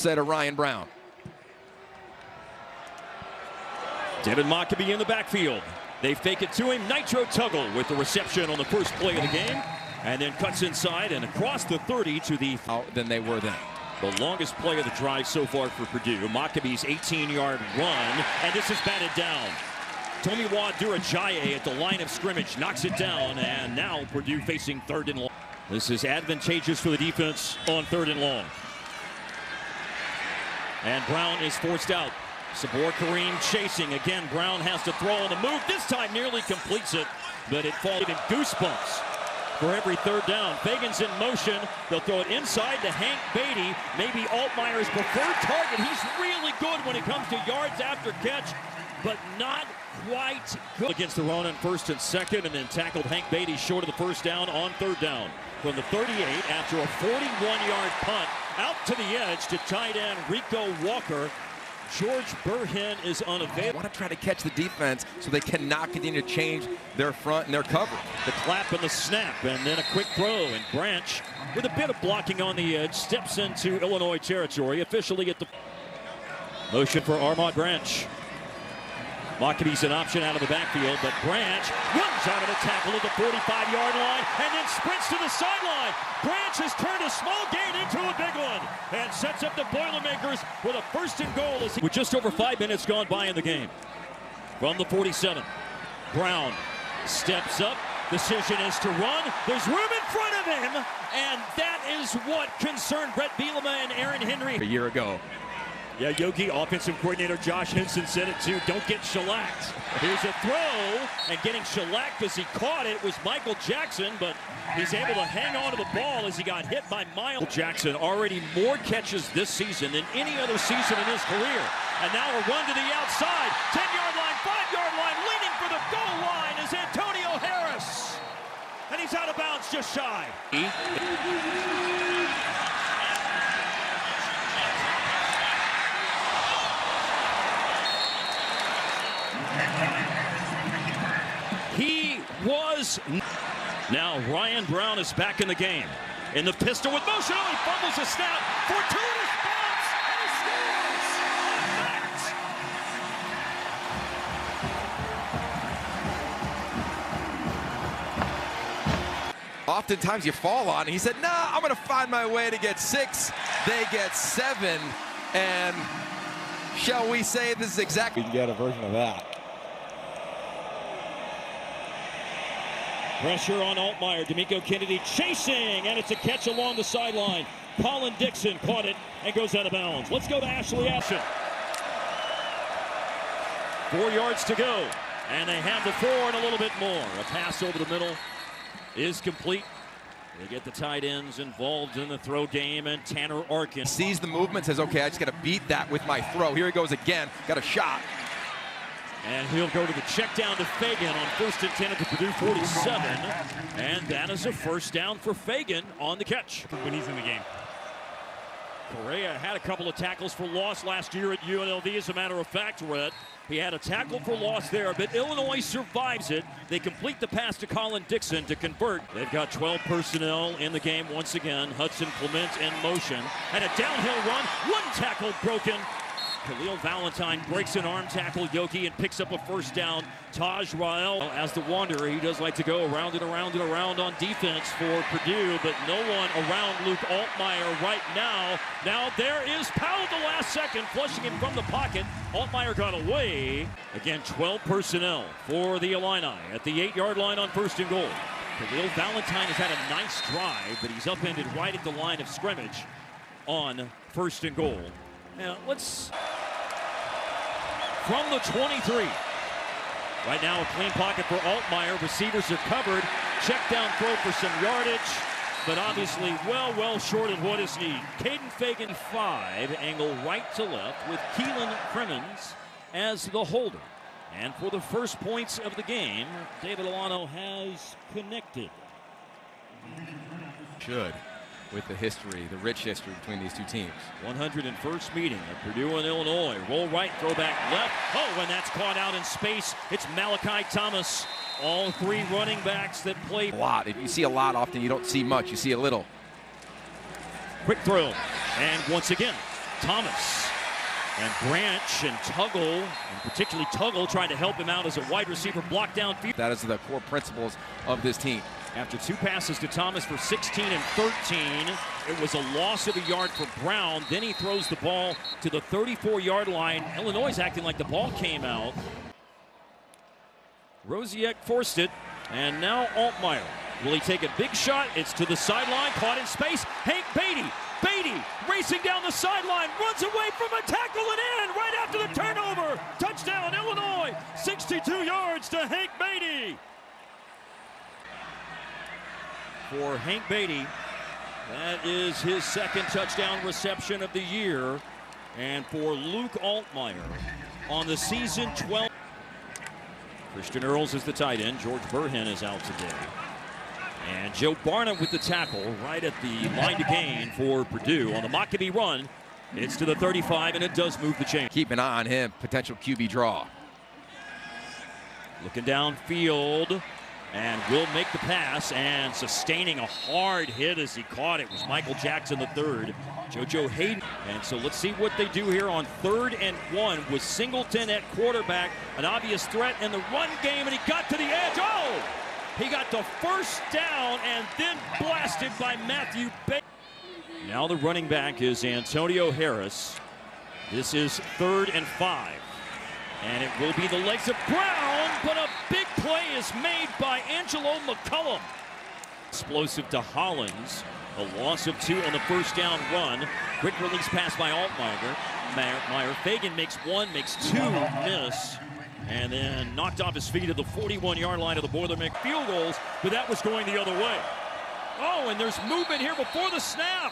set of Ryan Brown. Devin Mockabee in the backfield. They fake it to him. Nitro Tuggle with the reception on the first play of the game. And then cuts inside and across the 30 to the... than they were then. The longest play of the drive so far for Purdue. Maccabee's 18-yard run. And this is batted down. Tomiwa Durajaye at the line of scrimmage knocks it down. And now Purdue facing 3rd and long. This is advantageous for the defense on 3rd and long. And Brown is forced out. Sabor Kareem chasing. Again, Brown has to throw on the move. This time nearly completes it, but it falls in goosebumps for every 3rd down. Fagan's in motion. They'll throw it inside to Hank Beatty, maybe Altmaier's preferred target. He's really good when it comes to yards after catch, but not quite good. Against the run on 1st and 2nd, and then tackled Hank Beatty short of the 1st down on 3rd down. From the 38 after a 41-yard punt out to the edge to tight end Rico Walker. George Burhen is unavailable. They want to try to catch the defense so they cannot continue to change their front and their cover. The clap and the snap, and then a quick throw. And Branch, with a bit of blocking on the edge, steps into Illinois territory, officially at the motion for Armand Branch. Maccabee's an option out of the backfield, but Branch runs out of the tackle at the 45-yard line and then sprints to the sideline. Branch has turned a small gain into a big one and sets up the Boilermakers with a 1st and goal. With just over 5 minutes gone by in the game. From the 47, Brown steps up. Decision is to run. There's room in front of him, and that is what concerned Brett Bielema and Aaron Henry a year ago. Yeah, Yogi, offensive coordinator Josh Henson said it too. Don't get shellacked. Here's a throw, and getting shellacked as he caught it was Michael Jackson, but he's able to hang on to the ball as he got hit by Miles Jackson. Already more catches this season than any other season in his career. And now a run to the outside. 10-yard line, 5-yard line, leading for the goal line is Antonio Harris. And he's out of bounds just shy. He was. Now Ryan Brown is back in the game. In the pistol with motion. Oh, he fumbles a snap. Fortuitous bounce. And he scores. Oftentimes you fall on. He said, "Nah, I'm going to find my way to get 6." They get 7, and shall we say this is exactly. You can get a version of that. Pressure on Altmaier. D'Amico Kennedy chasing, and it's a catch along the sideline. Colin Dixon caught it and goes out of bounds. Let's go to Ashley Ashton. 4 yards to go, and they have the 4 and a little bit more. A pass over the middle is complete. They get the tight ends involved in the throw game, and Tanner Arkin sees the movement, says, okay, I just got to beat that with my throw. Here he goes again, got a shot. And he'll go to the check down to Fagan on 1st and 10 at the Purdue 47. And that is a 1st down for Fagan on the catch. When he's in the game. Correa had a couple of tackles for loss last year at UNLV, as a matter of fact, Red. He had a tackle for loss there, but Illinois survives it. They complete the pass to Colin Dixon to convert. They've got 12 personnel in the game once again. Hudson Clement in motion. And a downhill run. 1 tackle broken. Khalil Valentine breaks an arm tackle, Yoki, and picks up a 1st down. Taj Rael, as the Wanderer, he does like to go around and around and around on defense for Purdue, but no one around Luke Altmaier right now. Now there is Powell at the last second, flushing him from the pocket. Altmaier got away. Again, 12 personnel for the Illini at the 8-yard line on 1st and goal. Khalil Valentine has had a nice drive, but he's upended right at the line of scrimmage on 1st and goal. Now, let's, from the 23. Right now, a clean pocket for Altmaier. Receivers are covered. Check down throw for some yardage, but obviously well short of what is needed. Caden Fagan 5, angle right to left with Keelan Crimmins as the holder. And for the first points of the game, David Alano has connected. Should. With the history, the rich history between these two teams. 101st meeting at Purdue and Illinois. Roll right, throw back left. Oh, and that's caught out in space. It's Malachi Thomas. All 3 running backs that play. A lot. If you see a lot, often you don't see much. You see a little. Quick throw. And once again, Thomas. And Branch and Tuggle, and particularly Tuggle, trying to help him out as a wide receiver block downfield. That is the core principles of this team. After 2 passes to Thomas for 16 and 13, it was a loss of a yard for Brown. Then he throws the ball to the 34-yard line. Illinois is acting like the ball came out. Rosiek forced it, and now Altmaier. Will he take a big shot? It's to the sideline, caught in space. Hank Beatty. Beatty racing down the sideline, runs away from a tackle and in right after the turnover. Touchdown, Illinois. 62 yards to Hank Beatty. For Hank Beatty, that is his second touchdown reception of the year. And for Luke Altmaier, on the season 12. Christian Earls is the tight end. George Burhen is out today. And Joe Barnum with the tackle right at the line to gain for Purdue. On the Mockabee run, it's to the 35, and it does move the chain. Keep an eye on him, potential QB draw. Looking downfield, and will make the pass, and sustaining a hard hit as he caught it was Michael Jackson III. JoJo Hayden. And so let's see what they do here on 3rd and 1 with Singleton at quarterback. An obvious threat in the run game, and he got to the edge. Oh! He got the first down and then blasted by Matthew Baker. Now the running back is Antonio Harris. This is 3rd and 5. And it will be the legs of Brown, but a big play is made by Angelo McCullum. Explosive to Hollins. A loss of 2 on the first down run. Quick release pass by Altmaier. Fagan makes 1, makes 2 miss. And then knocked off his feet at the 41-yard line of the Boilermaker field goals, but that was going the other way. Oh, and there's movement here before the snap.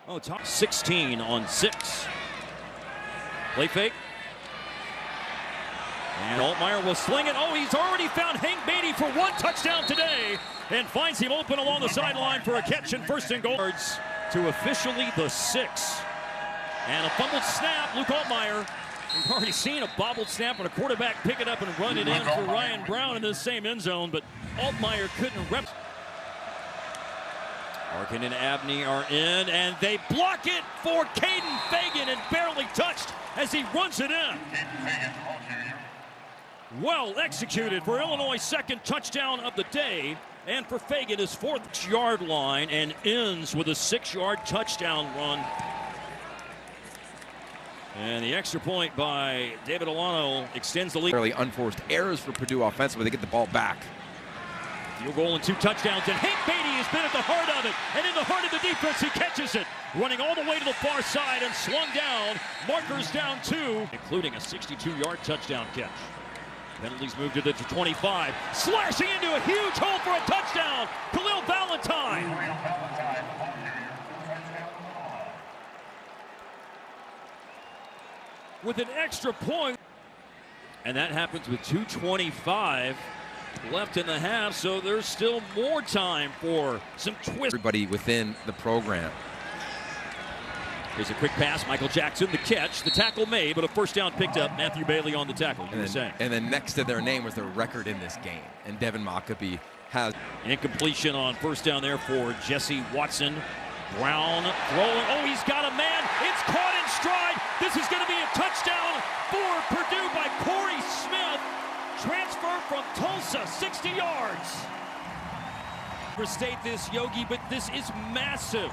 Oh, top 16 on 6. Play fake. And Altmaier will sling it. Oh, he's already found Hank Beatty for 1 touchdown today and finds him open along the sideline for a catch and 1st and goal. To officially the 6. And a fumbled snap, Luke Altmaier. We've already seen a bobbled snap and a quarterback pick it up and run it in for Ryan Brown in the same end zone, but Altmaier couldn't rep. Arkin and Abney are in, and they block it for Caden Fagan, and barely touched as he runs it in. Well executed for Illinois' 2nd touchdown of the day. And for Fagan, his 4th yard line, and ends with a 6-yard touchdown run. And the extra point by David Alano extends the lead. Fairly unforced errors for Purdue offensively. They get the ball back. Field goal and 2 touchdowns, and Hank Beatty has been at the heart of it. And in the heart of the defense, he catches it. Running all the way to the far side and slung down. Markers down 2, including a 62-yard touchdown catch. Penalties moved to the 25. Slashing into a huge hole for a touchdown. Khalil Valentine. With an extra point. And that happens with 2:25 left in the half. So there's still more time for some twist. Everybody within the program. Here's a quick pass. Michael Jackson, the catch. The tackle made, but a 1st down picked up. Matthew Bailey on the tackle. And then next to their name was their record in this game. And Devin Mockabee has incompletion on 1st down there for Jesse Watson. Brown throwing. Oh, he's got a man. It's caught in stride. This is going to be a touchdown for Purdue by Corey Smith. Transfer from Tulsa, 60 yards. Restate this, Yogi, but this is massive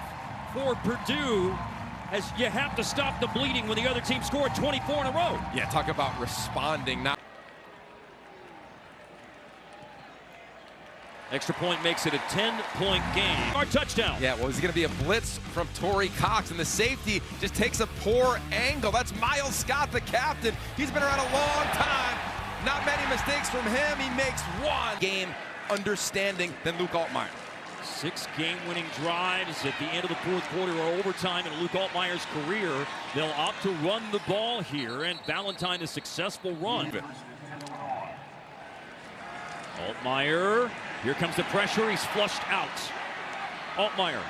for Purdue, as you have to stop the bleeding when the other team scored 24 in a row. Yeah, talk about responding now. Extra point makes it a 10-point game. Our touchdown. Yeah, well, it's going to be a blitz from Torrey Cox, and the safety just takes a poor angle. That's Miles Scott, the captain. He's been around a long time. Not many mistakes from him. He makes 1 game understanding than Luke Altmaier. 6 game-winning drives at the end of the 4th quarter or overtime in Luke Altmaier's career. They'll opt to run the ball here, and Valentine a successful run. Altmaier, here comes the pressure. He's flushed out. Altmaier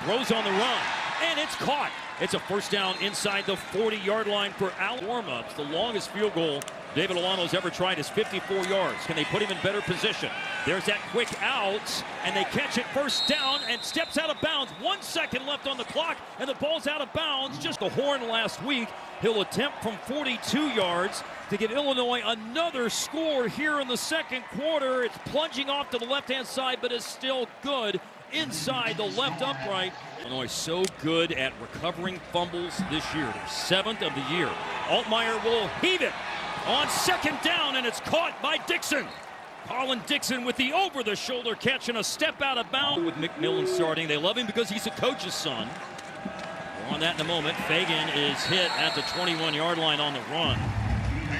throws on the run, and it's caught. It's a first down inside the 40-yard line for Al. Warm-ups. The longest field goal David Olano's ever tried is 54 yards. Can they put him in better position? There's that quick out, and they catch it first down and steps out of bounds. 1 second left on the clock, and the ball's out of bounds. Just the horn last week. He'll attempt from 42 yards to give Illinois another score here in the second quarter. It's plunging off to the left-hand side, but is still good inside the left upright. Illinois so good at recovering fumbles this year. They're 7th of the year. Altmaier will heave it on second down, and it's caught by Dixon. Colin Dixon with the over-the-shoulder catch and a step out of bounds. With McMillan starting, they love him because he's a coach's son. More on that in a moment. Fagan is hit at the 21-yard line on the run.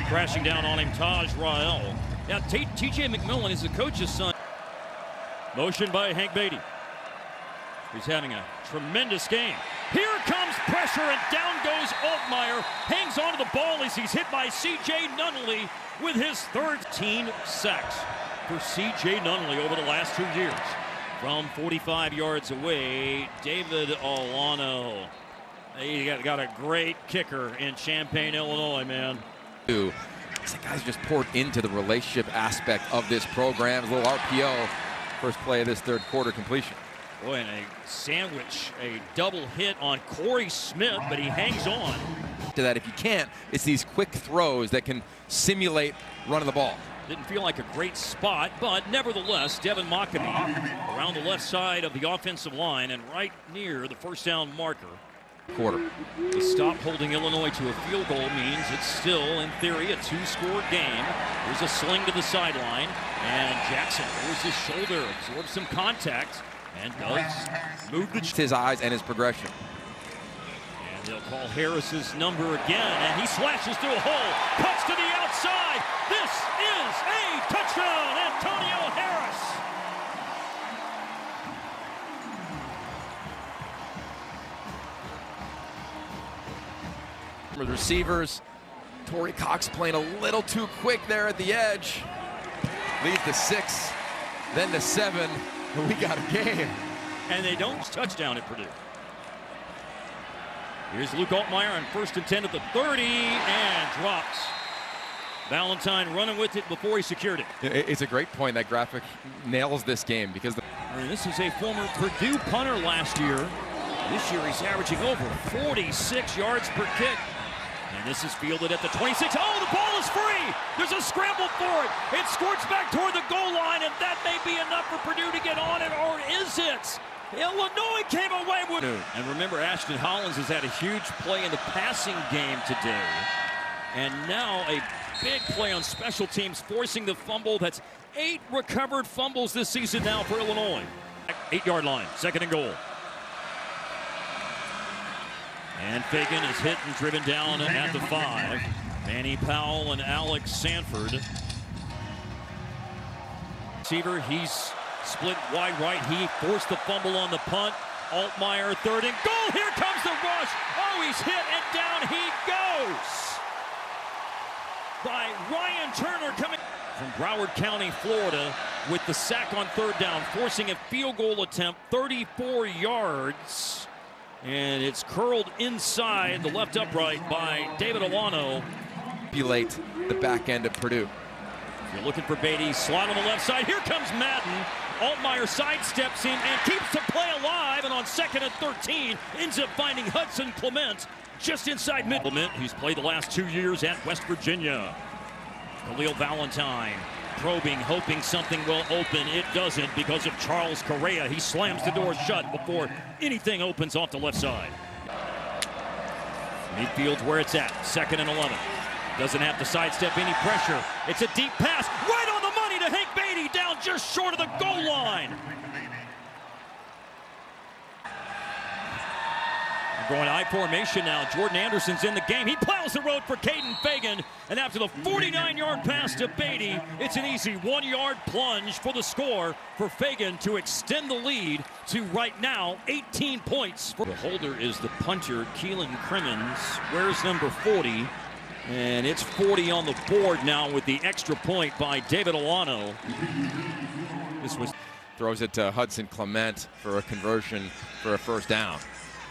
Crashing down on him, Taj Rael. Now, T.J. McMillan is the coach's son. Motion by Hank Beatty. He's having a tremendous game. Here comes pressure, and down goes Altmaier. Hangs onto the ball as he's hit by C.J. Nunnally with his 13 sacks for C.J. Nunnally over the last 2 years. From 45 yards away, David Olano. He got a great kicker in Champaign, Illinois, man. These guys just poured into the relationship aspect of this program. A little RPO. First play of this third quarter completion. Boy, and a sandwich, a double hit on Corey Smith, but he hangs on. To that, if you can't, it's these quick throws that can simulate running the ball. Didn't feel like a great spot, but nevertheless, Devin Mockamy around the left side of the offensive line and right near the first down marker. Quarter. The stop holding Illinois to a field goal means it's still, in theory, a 2-score game. There's a sling to the sideline, and Jackson lowers his shoulder, absorbs some contact, and does move his eyes and his progression. And they'll call Harris's number again, and he slashes through a hole, cuts to the outside. This is a touchdown, Antonio Harris. With receivers, Torrey Cox playing a little too quick there at the edge. Leads to 6, then to 7, and we got a game. And they don't touchdown at Purdue. Here's Luke Altmaier on 1st and 10 at the 30 and drops. Valentine running with it before he secured it. It's a great point. That graphic nails this game because this is a former Purdue punter last year. This year he's averaging over 46 yards per kick. And this is fielded at the 26. Oh, the ball is free. There's a scramble for it. It squirts back toward the goal line, and that may be enough for Purdue to get on it, or is it? Illinois came away with it. And remember, Ashton Hollins has had a huge play in the passing game today. And now a big play on special teams, forcing the fumble. That's 8 recovered fumbles this season now for Illinois. 8-yard line, 2nd and goal. And Fagan is hit and driven down at the 5. Manny Powell and Alex Sanford. Receiver, he's split wide right. He forced the fumble on the punt. Altmaier 3rd and goal. Here comes the rush. Oh, he's hit and down he goes. By Ryan Turner coming from Broward County, Florida, with the sack on 3rd down, forcing a field goal attempt, 34 yards. And it's curled inside the left upright by David Olano. Manipulate the back end of Purdue. If you're looking for Beatty, slot on the left side. Here comes Madden. Altmaier sidesteps him and keeps the play alive. And on 2nd and 13, ends up finding Hudson Clement just inside mid. Clement, who's played the last 2 years at West Virginia. Khalil Valentine probing, hoping something will open. It doesn't because of Charles Correa. He slams the door shut before anything opens off the left side. Midfield's where it's at, 2nd and 11. Doesn't have to sidestep any pressure. It's a deep pass, right on the money to Hank Beatty, down just short of the goal line. Going I formation now. Jordan Anderson's in the game. He plows the road for Caden Fagan. And after the 49-yard pass to Beatty, it's an easy 1-yard plunge for the score for Fagan to extend the lead to right now 18 points. The holder is the punter, Keelan Crimmins. Where's number 40? And it's 40 on the board now with the extra point by David Olano. Throws it to Hudson Clement for a conversion for a 1st down.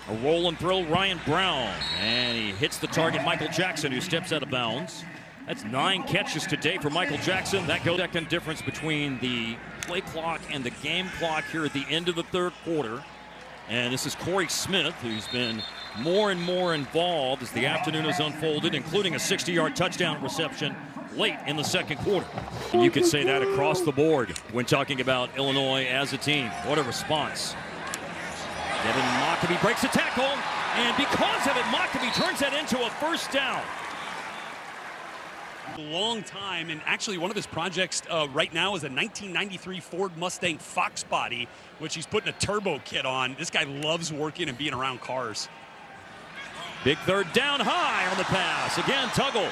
A roll and throw, Ryan Brown. And he hits the target, Michael Jackson, who steps out of bounds. That's 9 catches today for Michael Jackson. That goes second difference between the play clock and the game clock here at the end of the third quarter. And this is Corey Smith, who's been more and more involved as the afternoon has unfolded, including a 60-yard touchdown reception late in the second quarter. And you could say that across the board when talking about Illinois as a team. What a response. Devin Mockabee breaks a tackle, and because of it, Mockabee turns that into a first down. Long time, and actually one of his projects right now is a 1993 Ford Mustang Fox body, which he's putting a turbo kit on. This guy loves working and being around cars. Big third down, high on the pass. Again, Tuggle.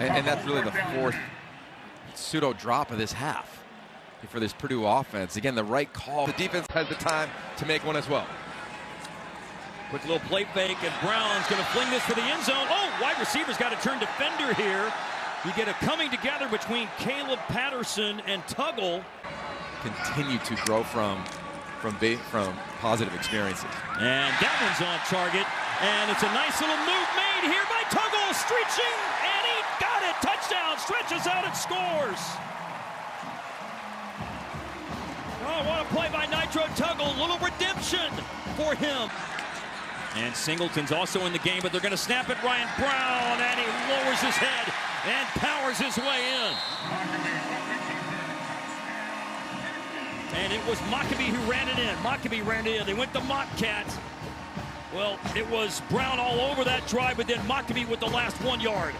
And that's really the fourth pseudo drop of this half for this Purdue offense. Again, the right call. The defense has the time to make one as well. Quick little play fake, and Brown's going to fling this for the end zone. Oh, wide receiver's got to turn defender here. You get a coming together between Caleb Patterson and Tuggle. Continue to grow from positive experiences. And that one's on target, and it's a nice little move made here by Tuggle, stretching, and he got it. Touchdown, stretches out and scores. Oh, what a play by Nitro Tuggle. A little redemption for him. And Singleton's also in the game, but they're going to snap it. Ryan Brown, and he lowers his head and powers his way in. And it was Mockabee who ran it in. Mockabee ran it in. They went the Mock Cat. Well, it was Brown all over that drive, but then Mockabee with the last 1 yard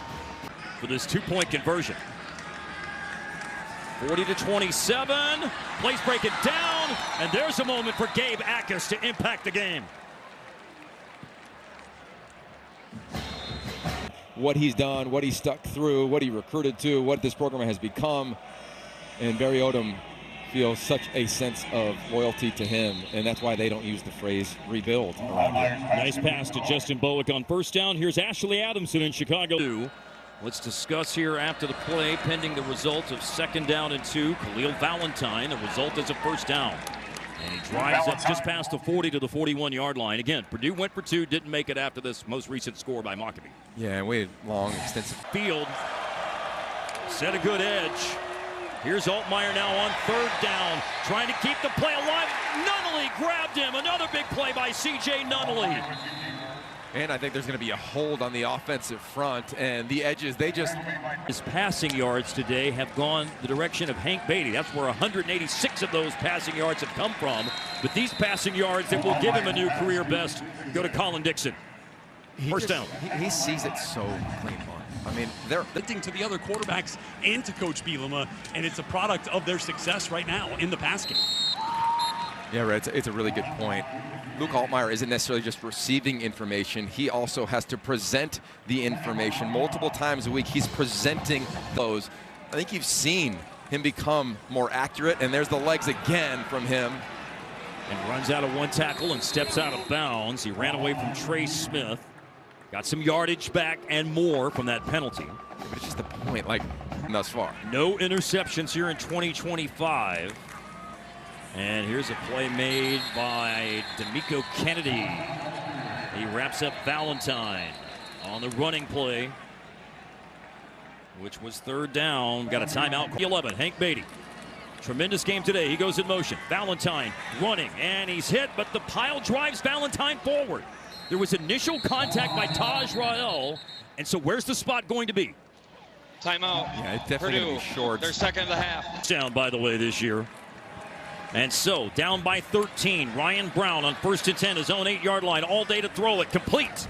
for this 2-point conversion. 40-27. Plays break it down, and there's a moment for Gabe Ackus to impact the game. What he's done, what he stuck through, what he recruited to, what this program has become. And Barry Odom feels such a sense of loyalty to him, and that's why they don't use the phrase rebuild around him. Nice pass to Justin Bowick on first down. Here's Ashley Adamson in Chicago. Let's discuss here after the play, pending the result of 2nd down and 2. Khalil Valentine, the result is a first down. And he drives up just past the 40 to the 41-yard line. Again, Purdue went for 2, didn't make it after this most recent score by Mockabee. Yeah, waited long, extensive. Field set a good edge. Here's Altmaier now on 3rd down, trying to keep the play alive. Nunnally grabbed him. Another big play by C.J. Nunnally. And I think there's going to be a hold on the offensive front, and the edges, they just... His passing yards today have gone the direction of Hank Beatty. That's where 186 of those passing yards have come from. But these passing yards that will give him a new career best go to Colin Dixon. First down. He sees it so clean. I mean, they're Lifting to the other quarterbacks and to Coach Bielema, and it's a product of their success right now in the pass game. Yeah, right. It's a really good point. Luke Altmaier isn't necessarily just receiving information. He also has to present the information multiple times a week. He's presenting those. I think you've seen him become more accurate, and there's the legs again from him. And runs out of 1 tackle and steps out of bounds. He ran away from Trey Smith. Got some yardage back and more from that penalty. But it's just the point, like, thus far. No interceptions here in 2025. And here's a play made by D'Amico Kennedy. He wraps up Valentine on the running play, which was 3rd down. Got a timeout. 11, Hank Beatty. Tremendous game today. He goes in motion. Valentine running, and he's hit, but the pile drives Valentine forward. There was initial contact by Taj Rael, and so where's the spot going to be? Timeout. Yeah, it's definitely going to be short. Their 2nd of the half. Down, by the way, this year. And so, down by 13. Ryan Brown on 1st and 10, his own 8-yard line. All day to throw it. Complete.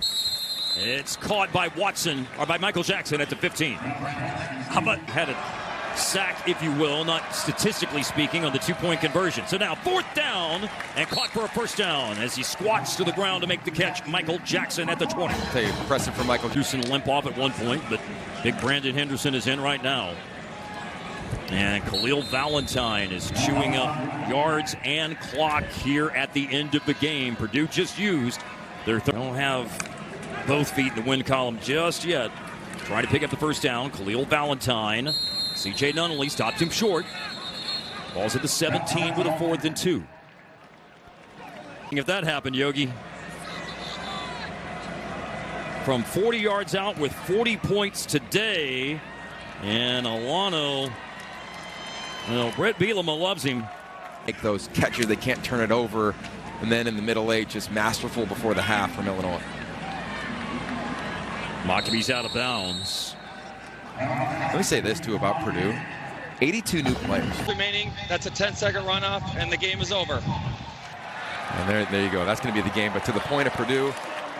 It's caught by Watson, or by Michael Jackson at the 15. How about had a sack, if you will, not statistically speaking, on the 2-point conversion. So now 4th down, and caught for a first down as he squats to the ground to make the catch. Michael Jackson at the 20. I'll tell you, impressive for Michael. Houston limp off at one point, but big Brandon Henderson is in right now. And Khalil Valentine is chewing up yards and clock here at the end of the game. Purdue just used their don't have both feet in the win column just yet. Trying to pick up the first down. Khalil Valentine. C.J. Nunnally stopped him short. Ball's at the 17 with a 4th and 2. If that happened, Yogi. From 40 yards out with 40 points today. And Alano, Brett Bielema loves him. Make those catches, they can't turn it over. And then in the middle eight, just masterful before the half from Illinois. Maccabee's out of bounds. Let me say this, too, about Purdue. 82 new players. Remaining, that's a 10-second runoff, and the game is over. And there you go. That's going to be the game. But to the point of Purdue,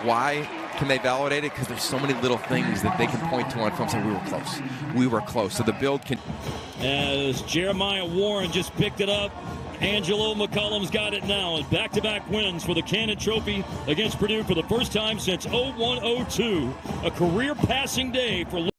why can they validate it? Because there's so many little things that they can point to on film saying we were close. We were close. So the build can. As Jeremiah Warren just picked it up, Angelo McCollum's got it now. And back-to-back wins for the Cannon Trophy against Purdue for the first time since 01-02. A career passing day for